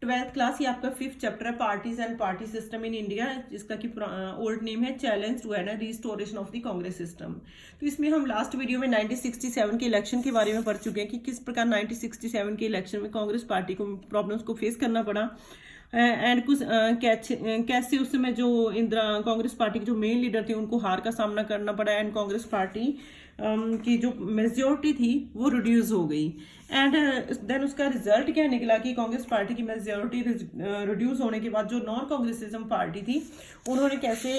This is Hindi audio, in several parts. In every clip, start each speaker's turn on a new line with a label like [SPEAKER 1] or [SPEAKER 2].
[SPEAKER 1] ट्वेल्थ क्लास, ये आपका 5th चैप्टर है, parties and party system in India, जिसका कि ओल्ड नेम है challenge to and restoration of the Congress system. तो इसमें हम लास्ट वीडियो में 1967 के इलेक्शन के बारे में पढ़ चुके हैं कि किस प्रकार 1967 के इलेक्शन में कांग्रेस पार्टी को प्रॉब्लम्स को फेस करना पड़ा एंड कुछ कैसे उस समय जो कांग्रेस पार्टी के जो मेन लीडर थे उनको हार का सामना करना पड़ा एंड कांग्रेस पार्टी की जो मेजोरिटी थी वो रिड्यूस हो गई एंड देन उसका रिजल्ट क्या निकला कि कांग्रेस पार्टी की मेजोरिटी रिड्यूस होने के बाद जो नॉन कांग्रेसिज्म पार्टी थी उन्होंने कैसे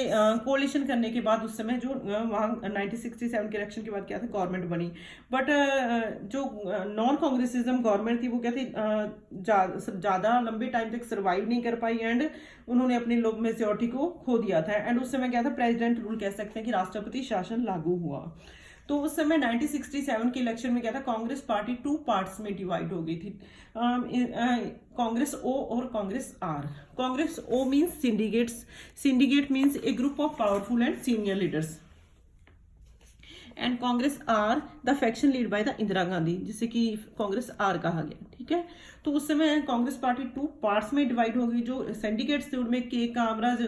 [SPEAKER 1] कोalition करने के बाद उस समय जो वहाँ 1967 के इलेक्शन के बाद क्या था गवर्नमेंट बनी, बट जो नॉन कांग्रेसिज्म गवर्नमेंट थी वो क्या थी ज़्यादा लंबे टाइम तक सर्वाइव नहीं कर पाई एंड उन्होंने अपनी लोग मेजोरिटी को खो दिया था एंड उस समय क्या था प्रेसिडेंट रूल कह सकते हैं कि राष्ट्रपति शासन लागू हुआ। तो उस समय 1967 के इलेक्शन में क्या था कांग्रेस पार्टी 2 पार्ट्स में डिवाइड हो गई थी, कांग्रेस ओ और Congress R. Congress O means syndicates, syndicate means a group of powerful and senior leaders and Congress R the faction lead by the Indira Gandhi, जिसे कि कांग्रेस आर कहा गया। ठीक है, तो उस समय कांग्रेस पार्टी 2 पार्ट्स में डिवाइड हो गई। जो सिंडिकेट्स थे उनमें के कामराज,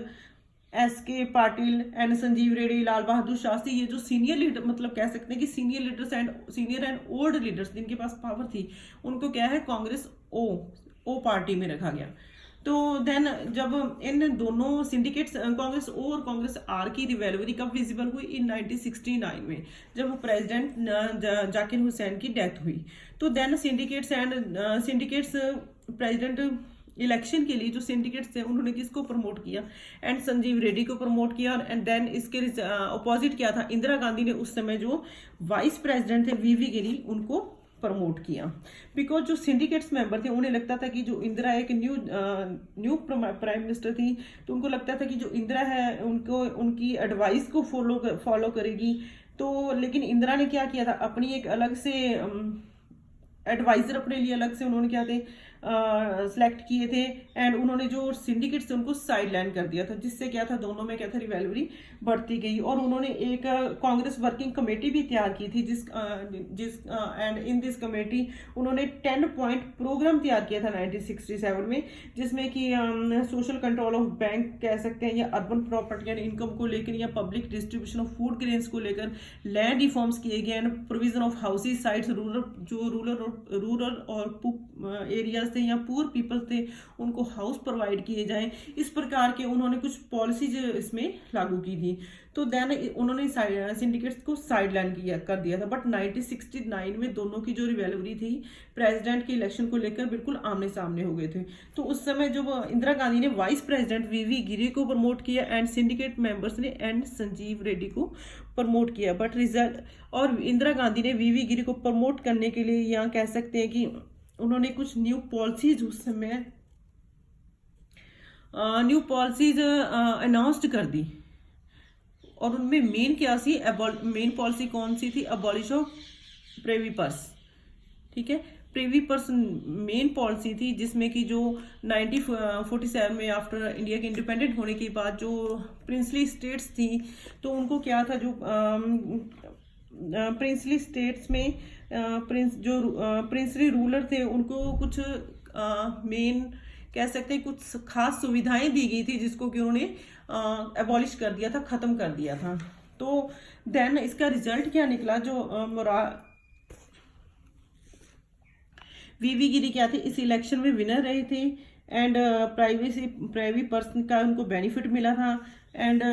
[SPEAKER 1] एस.के. पाटिल एंड संजीव रेड्डी, लाल बहादुर शास्त्री, ये जो सीनियर लीडर मतलब कह सकते हैं कि senior leaders and senior and old leaders जिनके पास पावर थी उनको क्या है कांग्रेस ओ पार्टी में रखा गया। तो देन जब इन दोनों सिंडिकेट्स कांग्रेस ओ और कांग्रेस आर की रिवेलवरी कब विजिबल हुई इन 1969 में जब प्रेसिडेंट जाकिर हुसैन की डेथ हुई। तो देन सिंडिकेट्स प्रेसिडेंट इलेक्शन के लिए जो सिंडिकेट्स थे उन्होंने किसको प्रमोट किया एंड संजीव रेड्डी को प्रमोट किया एंड देन इसके अपोजिट क्या था इंदिरा गांधी ने उस समय जो वाइस प्रेसिडेंट थे वीवी गिरी उनको प्रमोट किया। बिकॉज जो सिंडिकेट्स मेंबर थे उन्हें लगता था कि जो इंदिरा एक न्यू प्राइम मिनिस्टर थी तो उनको लगता था कि जो इंदिरा है उनको उनकी एडवाइस को फॉलो करेगी। तो लेकिन इंदिरा ने क्या किया था अपनी एक अलग से एडवाइजर अपने लिए अलग से उन्होंने क्या थे सेलेक्ट किए थे एंड उन्होंने जो सिंडिकेट्स थे उनको साइड लाइन कर दिया था, जिससे क्या था दोनों में क्या था रिवेलवरी बढ़ती गई। और उन्होंने एक कांग्रेस वर्किंग कमेटी भी तैयार की थी जिस एंड इन दिस कमेटी उन्होंने 10 पॉइंट प्रोग्राम तैयार किया था 1967 में, जिसमें कि सोशल कंट्रोल ऑफ बैंक कह सकते हैं या अर्बन प्रॉपर्टी एंड इनकम को लेकर या public distribution of food grains को लेकर लैंड रिफॉर्म्स किए गए and provision of houses sites rural और एरियाज थे या पुअर पीपल थे उनको हाउस प्रोवाइड किए जाएं। इस प्रकार के उन्होंने कुछ पॉलिसीज इसमें लागू की थी। तो देन उन्होंने सिंडिकेट्स को साइडलाइन कर दिया था। बट 1969 में दोनों की जो रिवेलवरी थी प्रेसिडेंट के इलेक्शन को लेकर बिल्कुल आमने सामने हो गए थे। तो उस समय जब इंदिरा गांधी ने वाइस प्रेसिडेंट वीवी गिरी को प्रमोट किया एंड सिंडिकेट मेंबर्स ने एंड संजीव रेड्डी को प्रमोट किया, बट रिजल्ट और इंदिरा गांधी ने वीवी गिरी को प्रमोट करने के लिए यहाँ कह सकते हैं कि उन्होंने कुछ न्यू पॉलिसीज उस समय अनाउंस्ड कर दी और उनमें मेन क्या सी मेन पॉलिसी कौन सी थी अबॉलिश ऑफ प्रेवी पर्स। ठीक है, प्रेवी पर्स मेन पॉलिसी थी जिसमें कि जो 1947 में आफ्टर इंडिया के इंडिपेंडेंट होने के बाद जो प्रिंसली स्टेट्स थी तो उनको क्या था जो प्रिंसली स्टेट्स में प्रिंसली रूलर थे उनको कुछ मेन कह सकते हैं कुछ खास सुविधाएं दी गई थी जिसको कि उन्होंने एबॉलिश कर दिया था, खत्म कर दिया था। तो देन इसका रिजल्ट क्या निकला जो वीवी गिरी क्या थे इस इलेक्शन में विनर रहे थे एंड प्राइवेसी पर्सन का उनको बेनिफिट मिला था एंड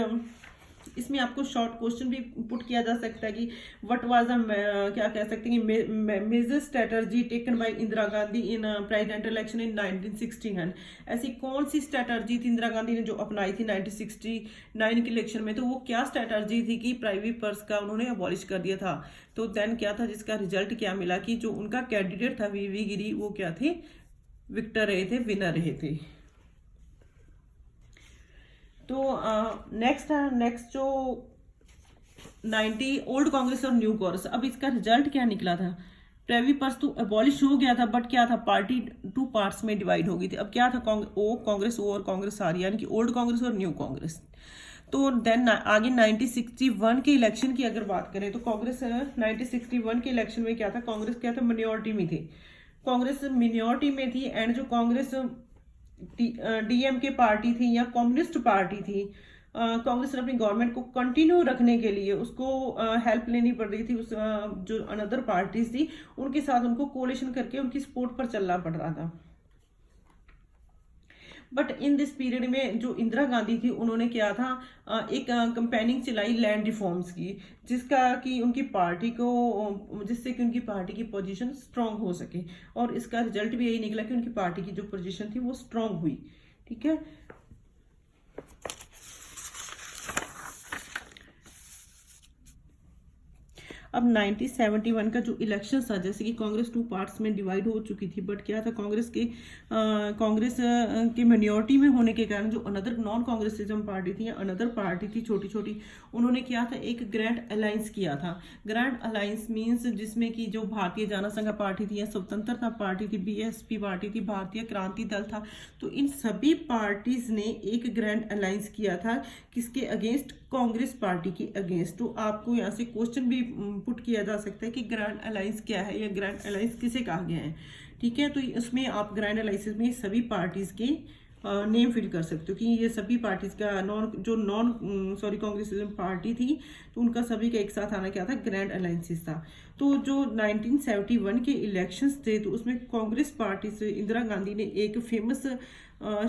[SPEAKER 1] इसमें आपको शॉर्ट क्वेश्चन भी पुट किया जा सकता है कि व्हाट वाज द क्या कह सकते हैं कि major strategy taken by Indira Gandhi in presidential election in 1969। ऐसी कौन सी स्ट्रेटजी थी इंदिरा गांधी ने जो अपनाई थी 1969 के इलेक्शन में, तो वो क्या स्ट्रेटजी थी कि प्राइवेट पर्स का उन्होंने अबॉलिश कर दिया था। तो देन क्या था जिसका रिजल्ट क्या मिला कि जो उनका कैंडिडेट था वीवी गिरी वो क्या थे विक्टर रहे थे, विनर रहे थे। तो नेक्स्ट जो 90 ओल्ड कांग्रेस और न्यू कांग्रेस, अब इसका रिजल्ट क्या निकला था प्रेवी पर्स तो एबॉलिश हो गया था बट क्या था पार्टी 2 पार्ट्स में डिवाइड हो गई थी। अब क्या था कांग्रेस ओ और कांग्रेस आर यानी कि ओल्ड कांग्रेस और न्यू कांग्रेस। तो देन आगे 1961 के इलेक्शन की अगर बात करें तो कांग्रेस 1961 के इलेक्शन में क्या था कांग्रेस क्या था मिनॉरिटी में थी, कांग्रेस मिनॉरिटी में थी एंड जो कांग्रेस डीएमके पार्टी थी या कम्युनिस्ट पार्टी थी, कांग्रेस ने अपनी गवर्नमेंट को कंटिन्यू रखने के लिए उसको हेल्प लेनी पड़ रही थी, उस जो अनदर पार्टीज थी उनके साथ उनको कोलिशन करके उनकी सपोर्ट पर चलना पड़ रहा था। बट इन दिस पीरियड में जो इंदिरा गांधी थी उन्होंने क्या था, एक कंपेनिंग चलाई लैंड रिफॉर्म्स की, जिसका कि उनकी पार्टी को, जिससे कि उनकी पार्टी की पोजीशन स्ट्रांग हो सके, और इसका रिजल्ट भी यही निकला कि उनकी पार्टी की जो पोजीशन थी वो स्ट्रांग हुई। ठीक है, अब 1971 का जो इलेक्शन था, जैसे कि कांग्रेस 2 पार्ट्स में डिवाइड हो चुकी थी, बट क्या था, कांग्रेस के मेजॉरिटी में होने के कारण जो अनदर नॉन कांग्रेसिज्म पार्टी थी या अनदर पार्टी थी छोटी छोटी, उन्होंने क्या था, एक ग्रैंड अलायंस किया था। ग्रैंड अलायंस मीन्स जिसमें कि जो भारतीय जनसंघ पार्टी थी या स्वतंत्रता पार्टी थी, बीएसपी पार्टी थी, भारतीय क्रांति दल था, तो इन सभी पार्टीज ने एक ग्रैंड अलायंस किया था। किसके अगेंस्ट? कांग्रेस पार्टी के अगेंस्ट। तो आपको यहाँ से क्वेश्चन भी पुट किया जा सकता है कि ग्रैंड अलायंस क्या है या ग्रैंड अलायंस किसे कहा गया है। ठीक है, तो इसमें आप ग्रैंड अलायंस में सभी पार्टीज के नेम फिल कर सकते हो कि ये सभी पार्टीज का कांग्रेसिज्म पार्टी थी, तो उनका सभी का एक साथ आना क्या था, ग्रैंड अलायंसिस था। तो जो 1971 के इलेक्शंस थे, तो उसमें कांग्रेस पार्टी से इंदिरा गांधी ने एक फेमस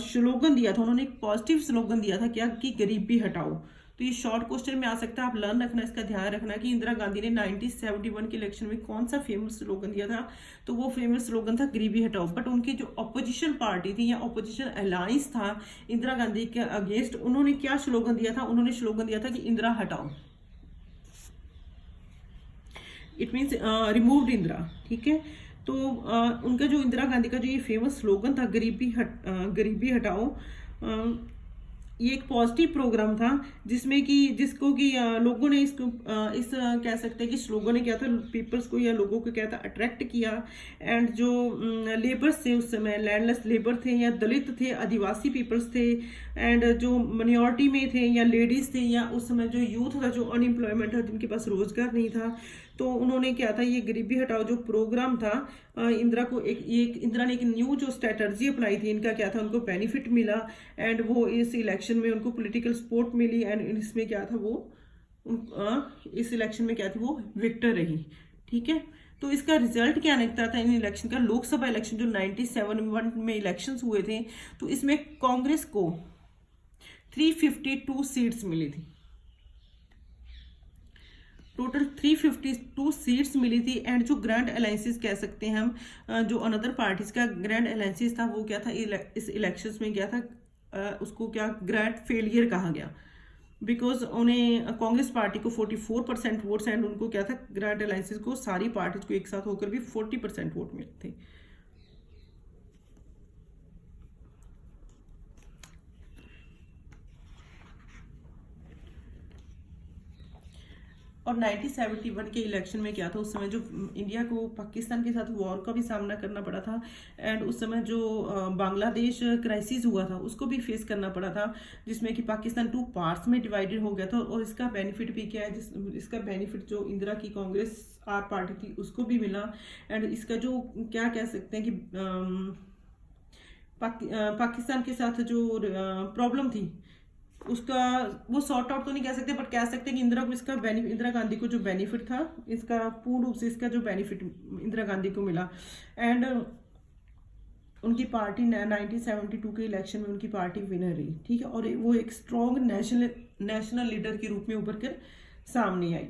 [SPEAKER 1] स्लोगन दिया था, उन्होंने एक पॉजिटिव स्लोगन दिया था, क्या कि गरीबी हटाओ। तो ये शॉर्ट क्वेश्चन में आ सकता है, आप लर्न रखना, इसका ध्यान रखना कि इंदिरा गांधी ने 1971 के इलेक्शन में कौन सा फेमस स्लोगन दिया था। तो वो फेमस स्लोगन था गरीबी हटाओ। बट उनकी जो अपोजिशन पार्टी थी या अपोजिशन अलायंस था इंदिरा गांधी के अगेंस्ट, उन्होंने क्या स्लोगन दिया था? उन्होंने स्लोगन दिया था कि इंदिरा हटाओ, इट मीन्स रिमूव्ड इंदिरा। ठीक है, तो उनका जो इंदिरा गांधी का जो ये फेमस स्लोगन था गरीबी हटाओ, ये एक पॉजिटिव प्रोग्राम था, जिसमें कि जिसको कि लोगों ने इसको कह सकते हैं कि स्लोगन ने क्या था, पीपल्स को या लोगों को क्या था, अट्रैक्ट किया। एंड जो लेबर्स थे उस समय, लैंडलेस लेबर थे या दलित थे, आदिवासी पीपल्स थे, एंड जो माइनॉरिटी में थे या लेडीज थे, या उस समय जो यूथ था जो अनएम्प्लॉयमेंट था, जिनके पास रोजगार नहीं था, तो उन्होंने क्या था, ये गरीबी हटाओ जो प्रोग्राम था, इंदिरा ने एक न्यू जो स्ट्रेटर्जी अपनाई थी, इनका क्या था, उनको बेनिफिट मिला, एंड वो इस इलेक्शन में उनको पॉलिटिकल सपोर्ट मिली, एंड इसमें क्या था, वो इस इलेक्शन में क्या थी, वो विक्टर रही। ठीक है, तो इसका रिजल्ट क्या निकलता था इन इलेक्शन का? लोकसभा इलेक्शन जो 1971 में इलेक्शंस हुए थे, तो इसमें कांग्रेस को 352 सीट्स मिली थी, टोटल 352 सीट्स मिली थी। एंड जो ग्रैंड अलायंसिस कह सकते हैं हम, जो अनदर पार्टीज का ग्रैंड अलायंसिस था, वो क्या था, इस इलेक्शंस में क्या था, उसको क्या ग्रैंड फेलियर कहा गया, बिकॉज उन्हें कांग्रेस पार्टी को 44% वोट्स, एंड उनको क्या था, ग्रैंड अलायंसिस को सारी पार्टीज को एक साथ होकर भी 40% वोट मिले थे। और 1971 के इलेक्शन में क्या था, उस समय जो इंडिया को पाकिस्तान के साथ वॉर का भी सामना करना पड़ा था, एंड उस समय जो बांग्लादेश क्राइसिस हुआ था उसको भी फेस करना पड़ा था, जिसमें कि पाकिस्तान 2 पार्ट्स में डिवाइडेड हो गया था। और इसका बेनिफिट भी क्या है, इसका बेनिफिट जो इंदिरा की कांग्रेस आर पार्टी थी उसको भी मिला। एंड इसका जो क्या कह सकते हैं कि पाकिस्तान के साथ जो प्रॉब्लम थी उसका वो सॉर्ट आउट तो नहीं कह सकते, बट कह सकते हैं कि इंदिरा गांधी को जो बेनिफिट था, इसका पूर्ण रूप से इसका जो बेनिफिट इंदिरा गांधी को मिला। एंड उनकी पार्टी 1972 के इलेक्शन में उनकी पार्टी विनर रही। ठीक है, और वो एक स्ट्रॉन्ग नेशनल लीडर के रूप में उभर कर सामने आई।